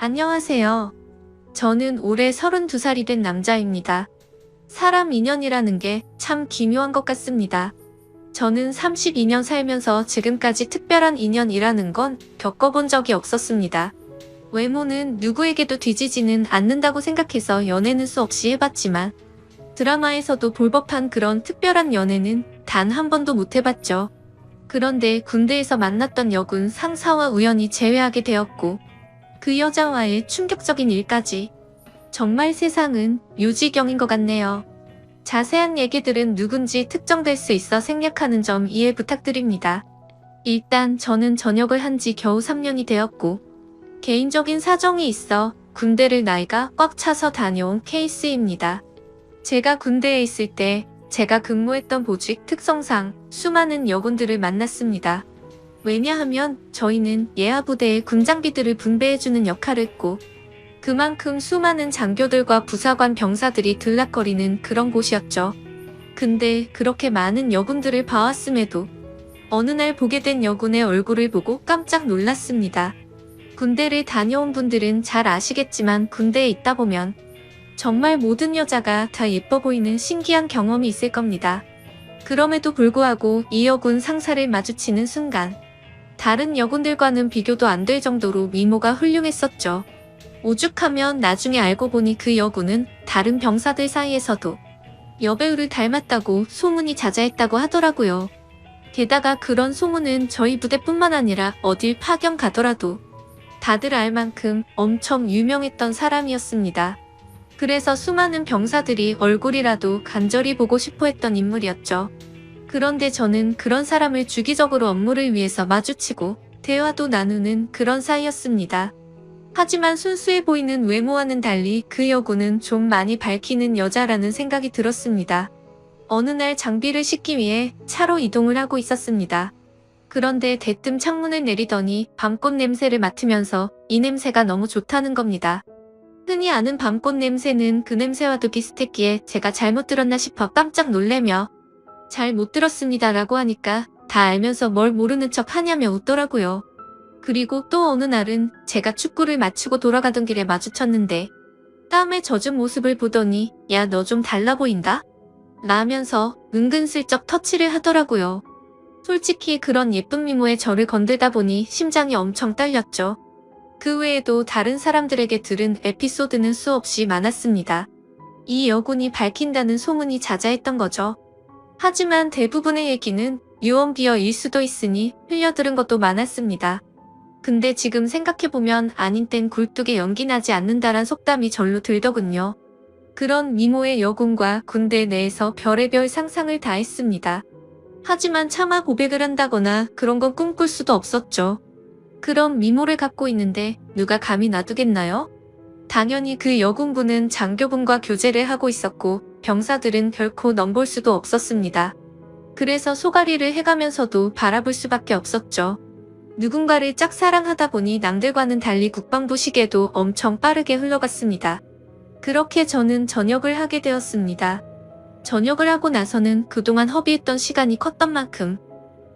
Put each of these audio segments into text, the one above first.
안녕하세요. 저는 올해 32살이 된 남자입니다. 사람 인연이라는 게 참 기묘한 것 같습니다. 저는 32년 살면서 지금까지 특별한 인연이라는 건 겪어본 적이 없었습니다. 외모는 누구에게도 뒤지지는 않는다고 생각해서 연애는 수없이 해봤지만 드라마에서도 볼 법한 그런 특별한 연애는 단 한 번도 못 해봤죠. 그런데 군대에서 만났던 여군 상사와 우연히 재회하게 되었고 그 여자와의 충격적인 일까지. 정말 세상은 묘지경인 것 같네요. 자세한 얘기들은 누군지 특정될 수 있어 생략하는 점 이해 부탁드립니다. 일단 저는 전역을 한 지 겨우 3년이 되었고 개인적인 사정이 있어 군대를 나이가 꽉 차서 다녀온 케이스입니다. 제가 군대에 있을 때 제가 근무했던 보직 특성상 수많은 여군들을 만났습니다. 왜냐하면 저희는 예하부대의 군장비들을 분배해주는 역할을 했고 그만큼 수많은 장교들과 부사관 병사들이 들락거리는 그런 곳이었죠. 근데 그렇게 많은 여군들을 봐왔음에도 어느 날 보게 된 여군의 얼굴을 보고 깜짝 놀랐습니다. 군대를 다녀온 분들은 잘 아시겠지만 군대에 있다 보면 정말 모든 여자가 다 예뻐 보이는 신기한 경험이 있을 겁니다. 그럼에도 불구하고 이 여군 상사를 마주치는 순간 다른 여군들과는 비교도 안 될 정도로 미모가 훌륭했었죠. 오죽하면 나중에 알고 보니 그 여군은 다른 병사들 사이에서도 여배우를 닮았다고 소문이 자자했다고 하더라고요. 게다가 그런 소문은 저희 부대뿐만 아니라 어딜 파견 가더라도 다들 알 만큼 엄청 유명했던 사람이었습니다. 그래서 수많은 병사들이 얼굴이라도 간절히 보고 싶어 했던 인물이었죠. 그런데 저는 그런 사람을 주기적으로 업무를 위해서 마주치고 대화도 나누는 그런 사이였습니다. 하지만 순수해 보이는 외모와는 달리 그 여군은 좀 많이 밝히는 여자라는 생각이 들었습니다. 어느 날 장비를 싣기 위해 차로 이동을 하고 있었습니다. 그런데 대뜸 창문을 내리더니 밤꽃 냄새를 맡으면서 이 냄새가 너무 좋다는 겁니다. 흔히 아는 밤꽃 냄새는 그 냄새와도 비슷했기에 제가 잘못 들었나 싶어 깜짝 놀래며 잘 못 들었습니다 라고 하니까 다 알면서 뭘 모르는 척 하냐며 웃더라고요. 그리고 또 어느 날은 제가 축구를 마치고 돌아가던 길에 마주쳤는데 땀에 젖은 모습을 보더니 야, 너 좀 달라 보인다? 라면서 은근슬쩍 터치를 하더라고요. 솔직히 그런 예쁜 미모에 저를 건들다 보니 심장이 엄청 떨렸죠. 그 외에도 다른 사람들에게 들은 에피소드는 수없이 많았습니다. 이 여군이 밝힌다는 소문이 자자했던 거죠. 하지만 대부분의 얘기는 유언비어일 수도 있으니 흘려들은 것도 많았습니다. 근데 지금 생각해보면 아닌 땐 굴뚝에 연기 나지 않는다란 속담이 절로 들더군요. 그런 미모의 여군과 군대 내에서 별의별 상상을 다 했습니다. 하지만 차마 고백을 한다거나 그런 건 꿈꿀 수도 없었죠. 그런 미모를 갖고 있는데 누가 감히 놔두겠나요? 당연히 그 여군분은 장교분과 교제를 하고 있었고 병사들은 결코 넘볼 수도 없었습니다. 그래서 소가리를 해가면서도 바라볼 수밖에 없었죠. 누군가를 짝사랑하다 보니 남들과는 달리 국방부 시계도 엄청 빠르게 흘러갔습니다. 그렇게 저는 전역을 하게 되었습니다. 전역을 하고 나서는 그동안 허비했던 시간이 컸던 만큼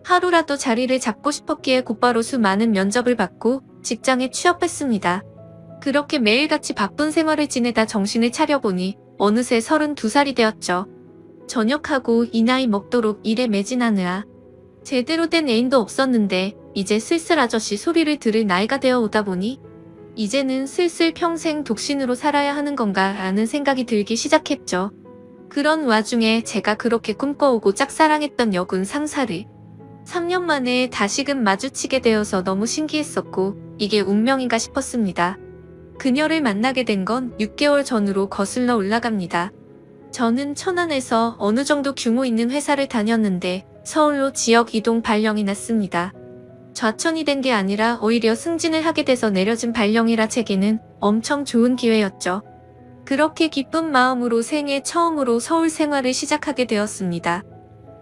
하루라도 자리를 잡고 싶었기에 곧바로 수많은 면접을 받고 직장에 취업했습니다. 그렇게 매일같이 바쁜 생활을 지내다 정신을 차려보니 어느새 32살이 되었죠. 전역하고 이 나이 먹도록 일에 매진하느라 제대로 된 애인도 없었는데 이제 슬슬 아저씨 소리를 들을 나이가 되어 오다 보니 이제는 슬슬 평생 독신으로 살아야 하는 건가 라는 생각이 들기 시작했죠. 그런 와중에 제가 그렇게 꿈꿔오고 짝사랑했던 여군 상사를 3년 만에 다시금 마주치게 되어서 너무 신기했었고 이게 운명인가 싶었습니다. 그녀를 만나게 된 건 6개월 전으로 거슬러 올라갑니다. 저는 천안에서 어느 정도 규모 있는 회사를 다녔는데 서울로 지역 이동 발령이 났습니다. 좌천이 된 게 아니라 오히려 승진을 하게 돼서 내려진 발령이라 제게는 엄청 좋은 기회였죠. 그렇게 기쁜 마음으로 생애 처음으로 서울 생활을 시작하게 되었습니다.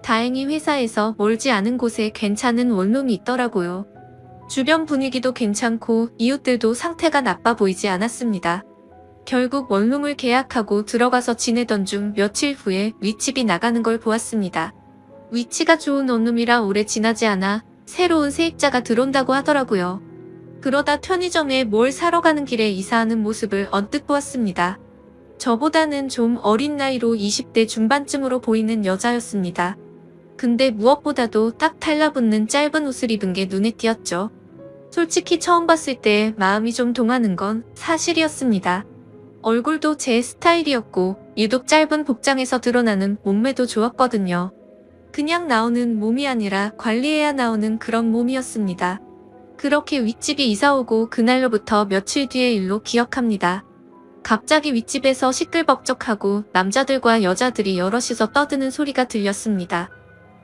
다행히 회사에서 멀지 않은 곳에 괜찮은 원룸이 있더라고요. 주변 분위기도 괜찮고 이웃들도 상태가 나빠 보이지 않았습니다. 결국 원룸을 계약하고 들어가서 지내던 중 며칠 후에 윗집이 나가는 걸 보았습니다. 위치가 좋은 원룸이라 오래 지나지 않아 새로운 세입자가 들어온다고 하더라고요. 그러다 편의점에 뭘 사러 가는 길에 이사하는 모습을 언뜻 보았습니다. 저보다는 좀 어린 나이로 20대 중반쯤으로 보이는 여자였습니다. 근데 무엇보다도 딱 달라붙는 짧은 옷을 입은 게 눈에 띄었죠. 솔직히 처음 봤을 때 마음이 좀 동하는 건 사실이었습니다. 얼굴도 제 스타일이었고 유독 짧은 복장에서 드러나는 몸매도 좋았거든요. 그냥 나오는 몸이 아니라 관리해야 나오는 그런 몸이었습니다. 그렇게 윗집이 이사오고 그날로부터 며칠 뒤의 일로 기억합니다. 갑자기 윗집에서 시끌벅적하고 남자들과 여자들이 여럿이서 떠드는 소리가 들렸습니다.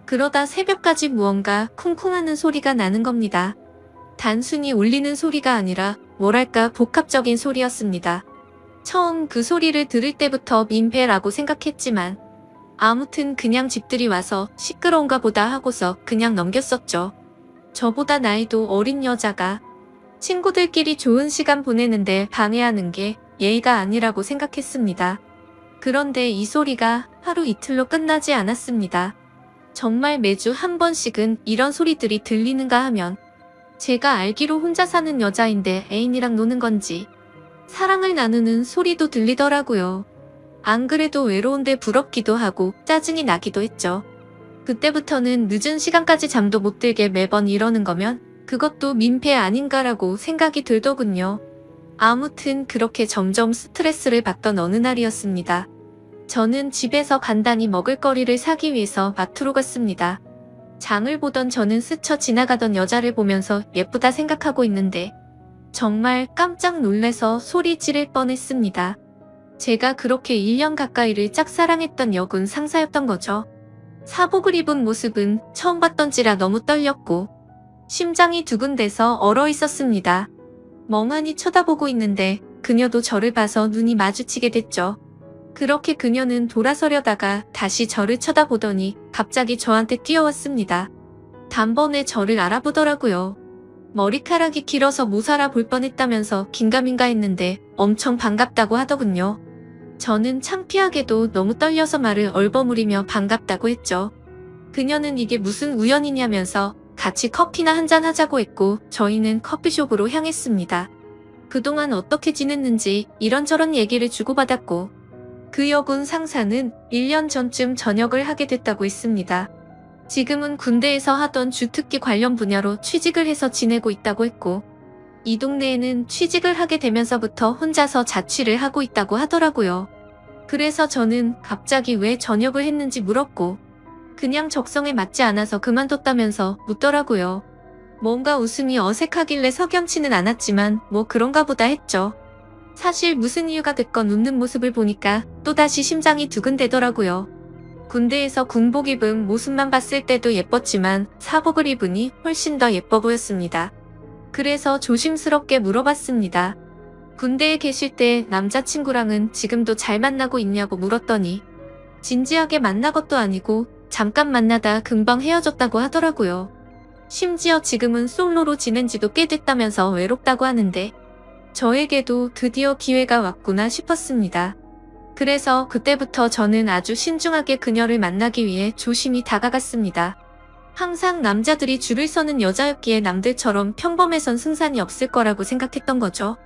그러다 새벽까지 무언가 쿵쿵하는 소리가 나는 겁니다. 단순히 울리는 소리가 아니라 뭐랄까 복합적인 소리였습니다. 처음 그 소리를 들을 때부터 민폐라고 생각했지만 아무튼 그냥 집들이 와서 시끄러운가 보다 하고서 그냥 넘겼었죠. 저보다 나이도 어린 여자가 친구들끼리 좋은 시간 보내는데 방해하는 게 예의가 아니라고 생각했습니다. 그런데 이 소리가 하루 이틀로 끝나지 않았습니다. 정말 매주 한 번씩은 이런 소리들이 들리는가 하면 제가 알기로 혼자 사는 여자인데 애인이랑 노는 건지 사랑을 나누는 소리도 들리더라고요. 안 그래도 외로운데 부럽기도 하고 짜증이 나기도 했죠. 그때부터는 늦은 시간까지 잠도 못 들게 매번 이러는 거면 그것도 민폐 아닌가라고 생각이 들더군요. 아무튼 그렇게 점점 스트레스를 받던 어느 날이었습니다. 저는 집에서 간단히 먹을거리를 사기 위해서 마트로 갔습니다. 장을 보던 저는 스쳐 지나가던 여자를 보면서 예쁘다 생각하고 있는데 정말 깜짝 놀래서 소리 지를 뻔했습니다. 제가 그렇게 1년 가까이를 짝사랑했던 여군 상사였던 거죠. 사복을 입은 모습은 처음 봤던지라 너무 떨렸고 심장이 두근대서 얼어 있었습니다. 멍하니 쳐다보고 있는데 그녀도 저를 봐서 눈이 마주치게 됐죠. 그렇게 그녀는 돌아서려다가 다시 저를 쳐다보더니 갑자기 저한테 뛰어왔습니다. 단번에 저를 알아보더라고요. 머리카락이 길어서 못 알아볼 뻔했다면서 긴가민가 했는데 엄청 반갑다고 하더군요. 저는 창피하게도 너무 떨려서 말을 얼버무리며 반갑다고 했죠. 그녀는 이게 무슨 우연이냐면서 같이 커피나 한잔 하자고 했고 저희는 커피숍으로 향했습니다. 그동안 어떻게 지냈는지 이런저런 얘기를 주고받았고 그 여군 상사는 1년 전쯤 전역을 하게 됐다고 했습니다. 지금은 군대에서 하던 주특기 관련 분야로 취직을 해서 지내고 있다고 했고 이 동네에는 취직을 하게 되면서부터 혼자서 자취를 하고 있다고 하더라고요. 그래서 저는 갑자기 왜 전역을 했는지 물었고 그냥 적성에 맞지 않아서 그만뒀다면서 묻더라고요. 뭔가 웃음이 어색하길래 석연치는 않았지만 뭐 그런가 보다 했죠. 사실 무슨 이유가 됐건 웃는 모습을 보니까 또다시 심장이 두근대더라고요. 군대에서 군복 입은 모습만 봤을 때도 예뻤지만 사복을 입으니 훨씬 더 예뻐 보였습니다. 그래서 조심스럽게 물어봤습니다. 군대에 계실 때 남자친구랑은 지금도 잘 만나고 있냐고 물었더니 진지하게 만난 것도 아니고 잠깐 만나다 금방 헤어졌다고 하더라고요. 심지어 지금은 솔로로 지낸 지도 꽤 됐다면서 외롭다고 하는데 저에게도 드디어 기회가 왔구나 싶었습니다. 그래서 그때부터 저는 아주 신중하게 그녀를 만나기 위해 조심히 다가갔습니다. 항상 남자들이 줄을 서는 여자였기에 남들처럼 평범해선 승산이 없을 거라고 생각했던 거죠.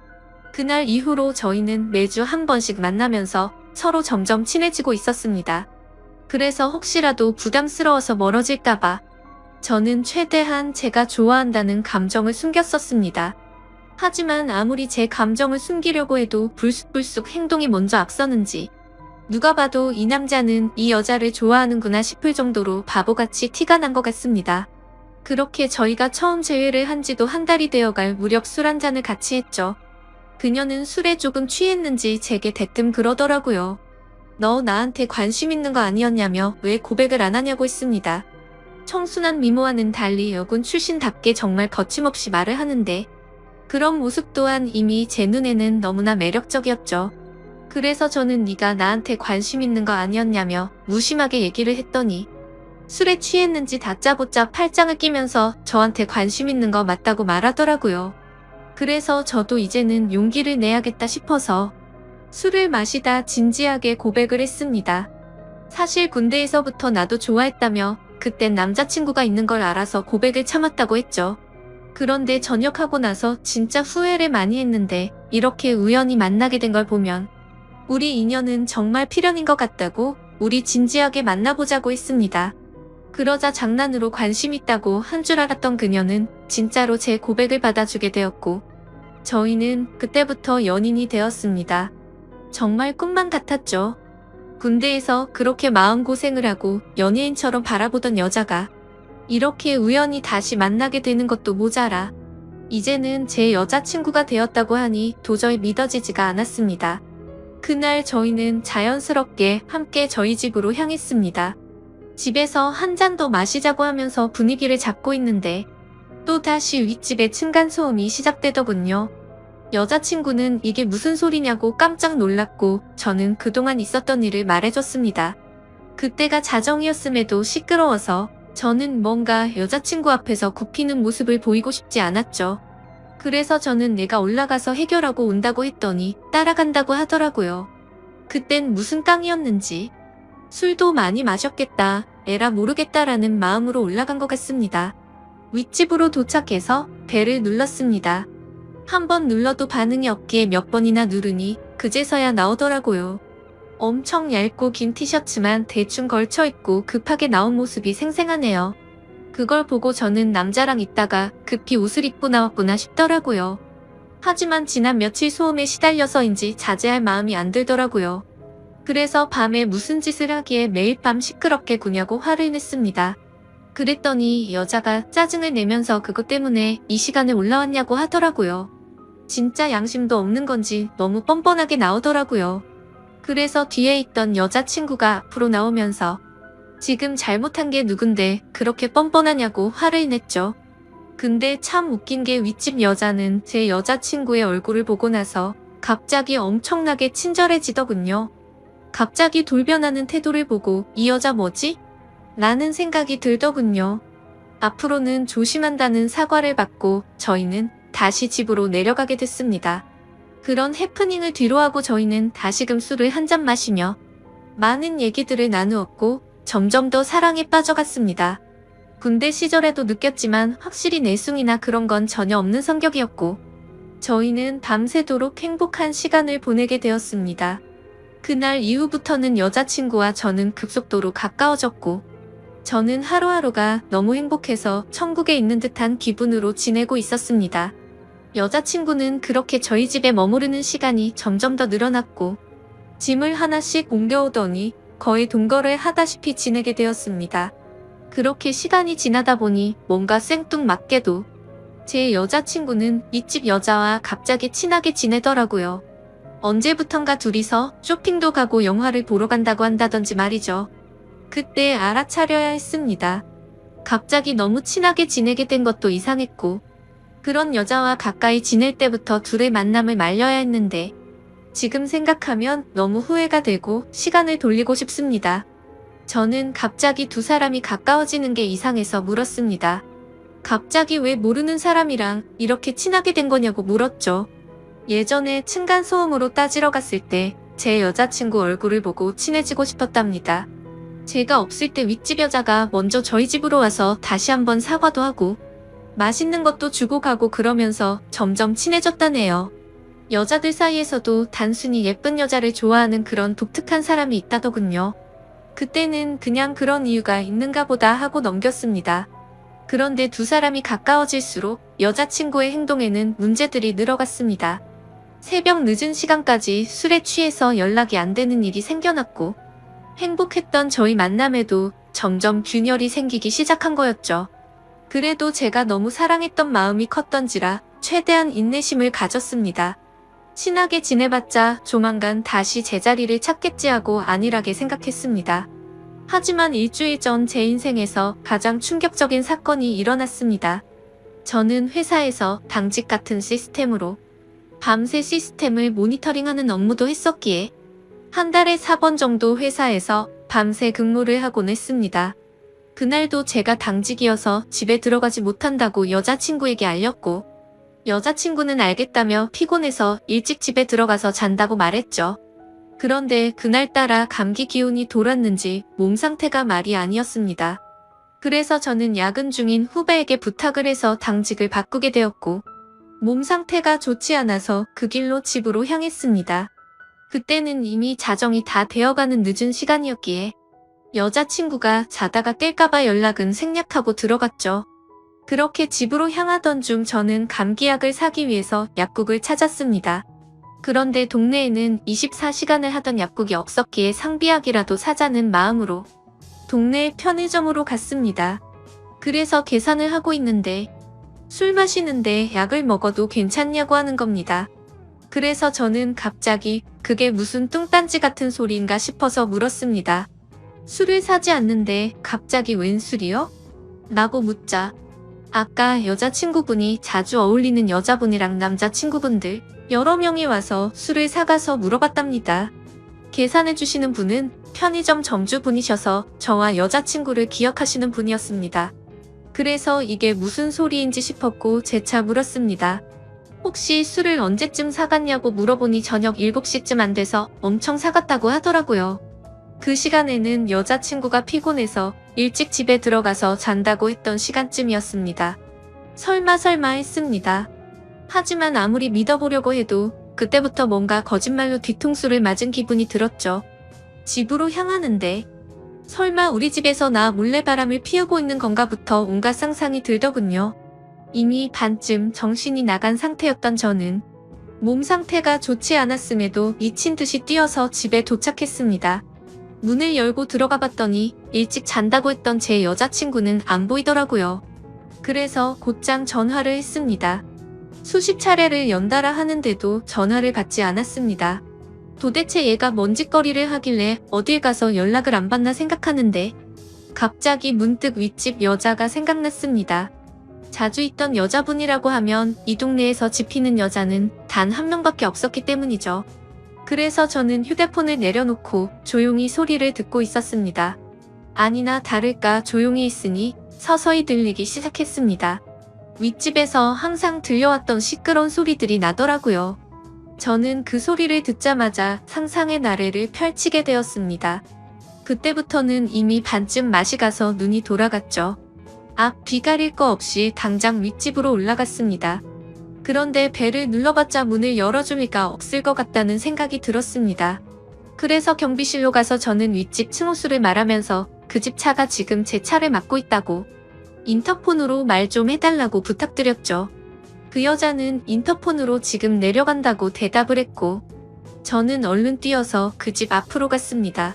그날 이후로 저희는 매주 한 번씩 만나면서 서로 점점 친해지고 있었습니다. 그래서 혹시라도 부담스러워서 멀어질까봐 저는 최대한 제가 좋아한다는 감정을 숨겼었습니다. 하지만 아무리 제 감정을 숨기려고 해도 불쑥불쑥 행동이 먼저 앞서는지 누가 봐도 이 남자는 이 여자를 좋아하는구나 싶을 정도로 바보같이 티가 난 것 같습니다. 그렇게 저희가 처음 재회를 한 지도 한 달이 되어갈 무렵 술 한 잔을 같이 했죠. 그녀는 술에 조금 취했는지 제게 대뜸 그러더라고요. 너 나한테 관심 있는 거 아니었냐며 왜 고백을 안 하냐고 했습니다. 청순한 미모와는 달리 여군 출신답게 정말 거침없이 말을 하는데 그런 모습 또한 이미 제 눈에는 너무나 매력적이었죠. 그래서 저는 네가 나한테 관심 있는 거 아니었냐며 무심하게 얘기를 했더니 술에 취했는지 다짜고짜 팔짱을 끼면서 저한테 관심 있는 거 맞다고 말하더라고요. 그래서 저도 이제는 용기를 내야겠다 싶어서 술을 마시다 진지하게 고백을 했습니다. 사실 군대에서부터 나도 좋아했다며 그땐 남자친구가 있는 걸 알아서 고백을 참았다고 했죠. 그런데 전역하고 나서 진짜 후회를 많이 했는데 이렇게 우연히 만나게 된 걸 보면 우리 인연은 정말 필연인 것 같다고 우리 진지하게 만나보자고 했습니다. 그러자 장난으로 관심 있다고 한 줄 알았던 그녀는 진짜로 제 고백을 받아주게 되었고 저희는 그때부터 연인이 되었습니다. 정말 꿈만 같았죠. 군대에서 그렇게 마음고생을 하고 연예인처럼 바라보던 여자가 이렇게 우연히 다시 만나게 되는 것도 모자라 이제는 제 여자친구가 되었다고 하니 도저히 믿어지지가 않았습니다. 그날 저희는 자연스럽게 함께 저희 집으로 향했습니다. 집에서 한 잔 더 마시자고 하면서 분위기를 잡고 있는데 또다시 윗집에 층간소음이 시작되더군요. 여자친구는 이게 무슨 소리냐고 깜짝 놀랐고 저는 그동안 있었던 일을 말해줬습니다. 그때가 자정이었음에도 시끄러워서 저는 뭔가 여자친구 앞에서 굽히는 모습을 보이고 싶지 않았죠. 그래서 저는 내가 올라가서 해결하고 온다고 했더니 따라간다고 하더라고요. 그땐 무슨 깡이었는지 술도 많이 마셨겠다, 에라 모르겠다라는 마음으로 올라간 것 같습니다. 윗집으로 도착해서 벨을 눌렀습니다. 한 번 눌러도 반응이 없기에 몇 번이나 누르니 그제서야 나오더라고요. 엄청 얇고 긴 티셔츠만 대충 걸쳐 입고 급하게 나온 모습이 생생하네요. 그걸 보고 저는 남자랑 있다가 급히 옷을 입고 나왔구나 싶더라고요. 하지만 지난 며칠 소음에 시달려서인지 자제할 마음이 안 들더라고요. 그래서 밤에 무슨 짓을 하기에 매일 밤 시끄럽게 구냐고 화를 냈습니다. 그랬더니 여자가 짜증을 내면서 그것 때문에 이 시간에 올라왔냐고 하더라고요. 진짜 양심도 없는 건지 너무 뻔뻔하게 나오더라고요. 그래서 뒤에 있던 여자친구가 앞으로 나오면서 지금 잘못한 게 누군데 그렇게 뻔뻔하냐고 화를 냈죠. 근데 참 웃긴 게 윗집 여자는 제 여자친구의 얼굴을 보고 나서 갑자기 엄청나게 친절해지더군요. 갑자기 돌변하는 태도를 보고 이 여자 뭐지? 라는 생각이 들더군요. 앞으로는 조심한다는 사과를 받고 저희는 다시 집으로 내려가게 됐습니다. 그런 해프닝을 뒤로하고 저희는 다시금 술을 한 잔 마시며 많은 얘기들을 나누었고 점점 더 사랑에 빠져갔습니다. 군대 시절에도 느꼈지만 확실히 내숭이나 그런 건 전혀 없는 성격이었고 저희는 밤새도록 행복한 시간을 보내게 되었습니다. 그날 이후부터는 여자친구와 저는 급속도로 가까워졌고 저는 하루하루가 너무 행복해서 천국에 있는 듯한 기분으로 지내고 있었습니다. 여자친구는 그렇게 저희 집에 머무르는 시간이 점점 더 늘어났고 짐을 하나씩 옮겨오더니 거의 동거를 하다시피 지내게 되었습니다. 그렇게 시간이 지나다 보니 뭔가 생뚱맞게도 제 여자친구는 윗집 여자와 갑자기 친하게 지내더라고요. 언제부턴가 둘이서 쇼핑도 가고 영화를 보러 간다고 한다던지 말이죠. 그때 알아차려야 했습니다. 갑자기 너무 친하게 지내게 된 것도 이상했고 그런 여자와 가까이 지낼 때부터 둘의 만남을 말려야 했는데 지금 생각하면 너무 후회가 되고 시간을 돌리고 싶습니다. 저는 갑자기 두 사람이 가까워지는 게 이상해서 물었습니다. 갑자기 왜 모르는 사람이랑 이렇게 친하게 된 거냐고 물었죠. 예전에 층간소음으로 따지러 갔을 때 제 여자친구 얼굴을 보고 친해지고 싶었답니다. 제가 없을 때 윗집 여자가 먼저 저희 집으로 와서 다시 한번 사과도 하고 맛있는 것도 주고 가고 그러면서 점점 친해졌다네요. 여자들 사이에서도 단순히 예쁜 여자를 좋아하는 그런 독특한 사람이 있다더군요. 그때는 그냥 그런 이유가 있는가 보다 하고 넘겼습니다. 그런데 두 사람이 가까워질수록 여자친구의 행동에는 문제들이 늘어갔습니다. 새벽 늦은 시간까지 술에 취해서 연락이 안 되는 일이 생겨났고 행복했던 저희 만남에도 점점 균열이 생기기 시작한 거였죠. 그래도 제가 너무 사랑했던 마음이 컸던지라 최대한 인내심을 가졌습니다. 친하게 지내봤자 조만간 다시 제자리를 찾겠지 하고 안일하게 생각했습니다. 하지만 일주일 전 제 인생에서 가장 충격적인 사건이 일어났습니다. 저는 회사에서 당직 같은 시스템으로 밤새 시스템을 모니터링하는 업무도 했었기에 한 달에 4번 정도 회사에서 밤새 근무를 하곤 했습니다. 그날도 제가 당직이어서 집에 들어가지 못한다고 여자친구에게 알렸고 여자친구는 알겠다며 피곤해서 일찍 집에 들어가서 잔다고 말했죠. 그런데 그날따라 감기 기운이 돌았는지 몸 상태가 말이 아니었습니다. 그래서 저는 야근 중인 후배에게 부탁을 해서 당직을 바꾸게 되었고, 몸 상태가 좋지 않아서 그 길로 집으로 향했습니다. 그때는 이미 자정이 다 되어가는 늦은 시간이었기에 여자친구가 자다가 깰까봐 연락은 생략하고 들어갔죠. 그렇게 집으로 향하던 중 저는 감기약을 사기 위해서 약국을 찾았습니다. 그런데 동네에는 24시간을 하던 약국이 없었기에 상비약이라도 사자는 마음으로 동네 편의점으로 갔습니다. 그래서 계산을 하고 있는데 술 마시는데 약을 먹어도 괜찮냐고 하는 겁니다. 그래서 저는 갑자기 그게 무슨 뚱딴지 같은 소리인가 싶어서 물었습니다. 술을 사지 않는데 갑자기 웬 술이요? 라고 묻자 아까 여자친구분이 자주 어울리는 여자분이랑 남자친구분들 여러 명이 와서 술을 사가서 물어봤답니다. 계산해주시는 분은 편의점 점주분이셔서 저와 여자친구를 기억하시는 분이었습니다. 그래서 이게 무슨 소리인지 싶었고 재차 물었습니다. 혹시 술을 언제쯤 사갔냐고 물어보니 저녁 7시쯤 안 돼서 엄청 사갔다고 하더라고요. 그 시간에는 여자친구가 피곤해서 일찍 집에 들어가서 잔다고 했던 시간쯤이었습니다. 설마 했습니다. 하지만 아무리 믿어보려고 해도 그때부터 뭔가 거짓말로 뒤통수를 맞은 기분이 들었죠. 집으로 향하는데 설마 우리 집에서 나 몰래 바람을 피우고 있는 건가부터 온갖 상상이 들더군요. 이미 반쯤 정신이 나간 상태였던 저는 몸 상태가 좋지 않았음에도 미친 듯이 뛰어서 집에 도착했습니다. 문을 열고 들어가 봤더니 일찍 잔다고 했던 제 여자친구는 안 보이더라고요. 그래서 곧장 전화를 했습니다. 수십 차례를 연달아 하는데도 전화를 받지 않았습니다. 도대체 얘가 뭔 짓거리를 하길래 어딜 가서 연락을 안 받나 생각하는데 갑자기 문득 윗집 여자가 생각났습니다. 자주 있던 여자분이라고 하면 이 동네에서 집히는 여자는 단 한 명밖에 없었기 때문이죠. 그래서 저는 휴대폰을 내려놓고 조용히 소리를 듣고 있었습니다. 아니나 다를까 조용히 있으니 서서히 들리기 시작했습니다. 윗집에서 항상 들려왔던 시끄러운 소리들이 나더라고요. 저는 그 소리를 듣자마자 상상의 나래를 펼치게 되었습니다. 그때부터는 이미 반쯤 맛이 가서 눈이 돌아갔죠. 앞 뒤 가릴 거 없이 당장 윗집으로 올라갔습니다. 그런데 배를 눌러봤자 문을 열어줄 리가 없을 것 같다는 생각이 들었습니다. 그래서 경비실로 가서 저는 윗집 층호수를 말하면서 그 집 차가 지금 제 차를 막고 있다고 인터폰으로 말 좀 해달라고 부탁드렸죠. 그 여자는 인터폰으로 지금 내려간다고 대답을 했고 저는 얼른 뛰어서 그 집 앞으로 갔습니다.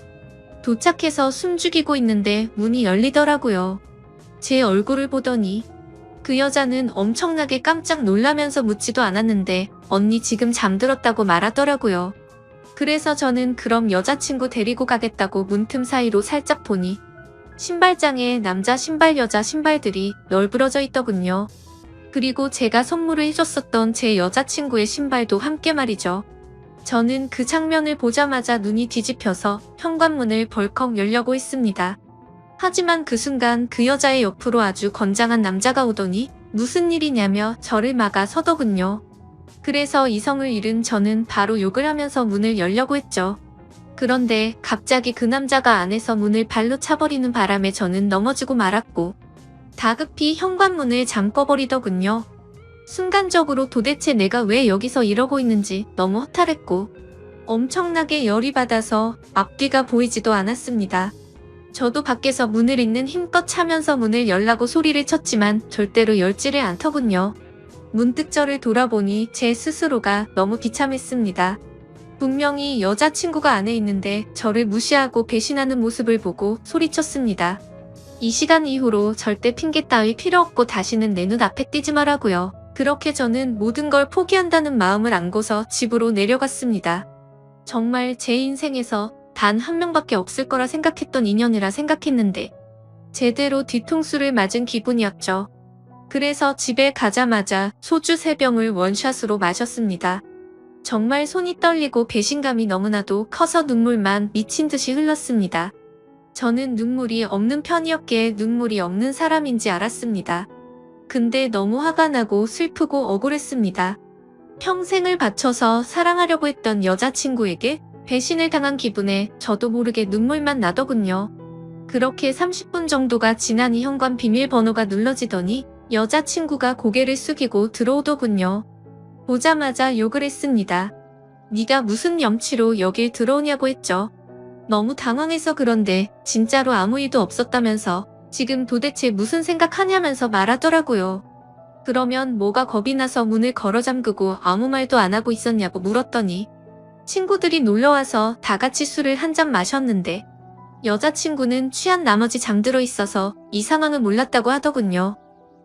도착해서 숨죽이고 있는데 문이 열리더라고요. 제 얼굴을 보더니 그 여자는 엄청나게 깜짝 놀라면서 묻지도 않았는데 언니 지금 잠들었다고 말하더라고요. 그래서 저는 그럼 여자친구 데리고 가겠다고 문틈 사이로 살짝 보니 신발장에 남자 신발 여자 신발들이 널브러져 있더군요. 그리고 제가 선물을 해줬었던 제 여자친구의 신발도 함께 말이죠. 저는 그 장면을 보자마자 눈이 뒤집혀서 현관문을 벌컥 열려고 했습니다. 하지만 그 순간 그 여자의 옆으로 아주 건장한 남자가 오더니 무슨 일이냐며 저를 막아 서더군요. 그래서 이성을 잃은 저는 바로 욕을 하면서 문을 열려고 했죠. 그런데 갑자기 그 남자가 안에서 문을 발로 차버리는 바람에 저는 넘어지고 말았고 다급히 현관문을 잠궈버리더군요. 순간적으로 도대체 내가 왜 여기서 이러고 있는지 너무 허탈했고 엄청나게 열이 받아서 앞뒤가 보이지도 않았습니다. 저도 밖에서 문을 잇는 힘껏 차면서 문을 열라고 소리를 쳤지만 절대로 열지를 않더군요. 문득 저를 돌아보니 제 스스로가 너무 비참했습니다. 분명히 여자친구가 안에 있는데 저를 무시하고 배신하는 모습을 보고 소리쳤습니다. 이 시간 이후로 절대 핑계 따위 필요 없고 다시는 내 눈 앞에 띄지 말라고요. 그렇게 저는 모든 걸 포기한다는 마음을 안고서 집으로 내려갔습니다. 정말 제 인생에서 단 한 명밖에 없을 거라 생각했던 인연이라 생각했는데 제대로 뒤통수를 맞은 기분이었죠. 그래서 집에 가자마자 소주 3병을 원샷으로 마셨습니다. 정말 손이 떨리고 배신감이 너무나도 커서 눈물만 미친 듯이 흘렀습니다. 저는 눈물이 없는 편이었기에 눈물이 없는 사람인지 알았습니다. 근데 너무 화가 나고 슬프고 억울했습니다. 평생을 바쳐서 사랑하려고 했던 여자친구에게 배신을 당한 기분에 저도 모르게 눈물만 나더군요. 그렇게 30분 정도가 지나니 현관 비밀번호가 눌러지더니 여자친구가 고개를 숙이고 들어오더군요. 보자마자 욕을 했습니다. 네가 무슨 염치로 여길 들어오냐고 했죠. 너무 당황해서 그런데 진짜로 아무 일도 없었다면서 지금 도대체 무슨 생각하냐면서 말하더라고요. 그러면 뭐가 겁이 나서 문을 걸어 잠그고 아무 말도 안 하고 있었냐고 물었더니 친구들이 놀러와서 다 같이 술을 한 잔 마셨는데 여자친구는 취한 나머지 잠들어 있어서 이 상황을 몰랐다고 하더군요.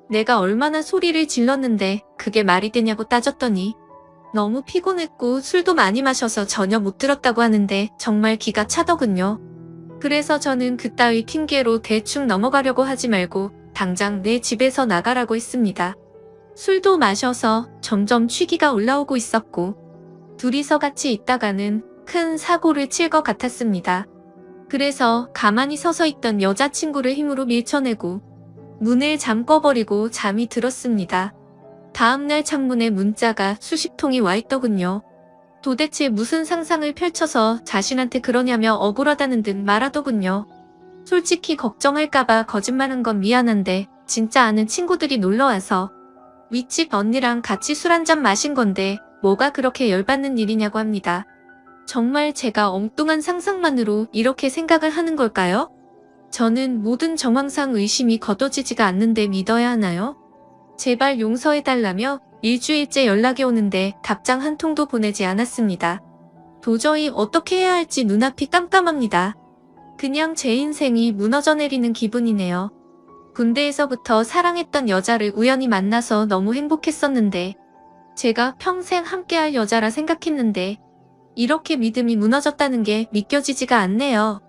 내가 얼마나 소리를 질렀는데 그게 말이 되냐고 따졌더니 너무 피곤했고 술도 많이 마셔서 전혀 못 들었다고 하는데 정말 기가 차더군요. 그래서 저는 그따위 핑계로 대충 넘어가려고 하지 말고 당장 내 집에서 나가라고 했습니다. 술도 마셔서 점점 취기가 올라오고 있었고 둘이서 같이 있다가는 큰 사고를 칠 것 같았습니다. 그래서 가만히 서서 있던 여자친구를 힘으로 밀쳐내고 문을 잠궈버리고 잠이 들었습니다. 다음날 창문에 문자가 수십 통이 와 있더군요. 도대체 무슨 상상을 펼쳐서 자신한테 그러냐며 억울하다는 듯 말하더군요. 솔직히 걱정할까봐 거짓말한 건 미안한데 진짜 아는 친구들이 놀러와서 윗집 언니랑 같이 술 한잔 마신 건데 뭐가 그렇게 열받는 일이냐고 합니다. 정말 제가 엉뚱한 상상만으로 이렇게 생각을 하는 걸까요? 저는 모든 정황상 의심이 걷어지지가 않는데 믿어야 하나요? 제발 용서해달라며 일주일째 연락이 오는데 답장 한 통도 보내지 않았습니다. 도저히 어떻게 해야 할지 눈앞이 깜깜합니다. 그냥 제 인생이 무너져 내리는 기분이네요. 군대에서부터 사랑했던 여자를 우연히 만나서 너무 행복했었는데 제가 평생 함께할 여자라 생각했는데 이렇게 믿음이 무너졌다는 게 믿겨지지가 않네요.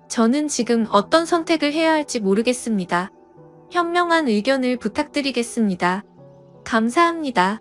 저는 지금 어떤 선택을 해야 할지 모르겠습니다. 현명한 의견을 부탁드리겠습니다. 감사합니다.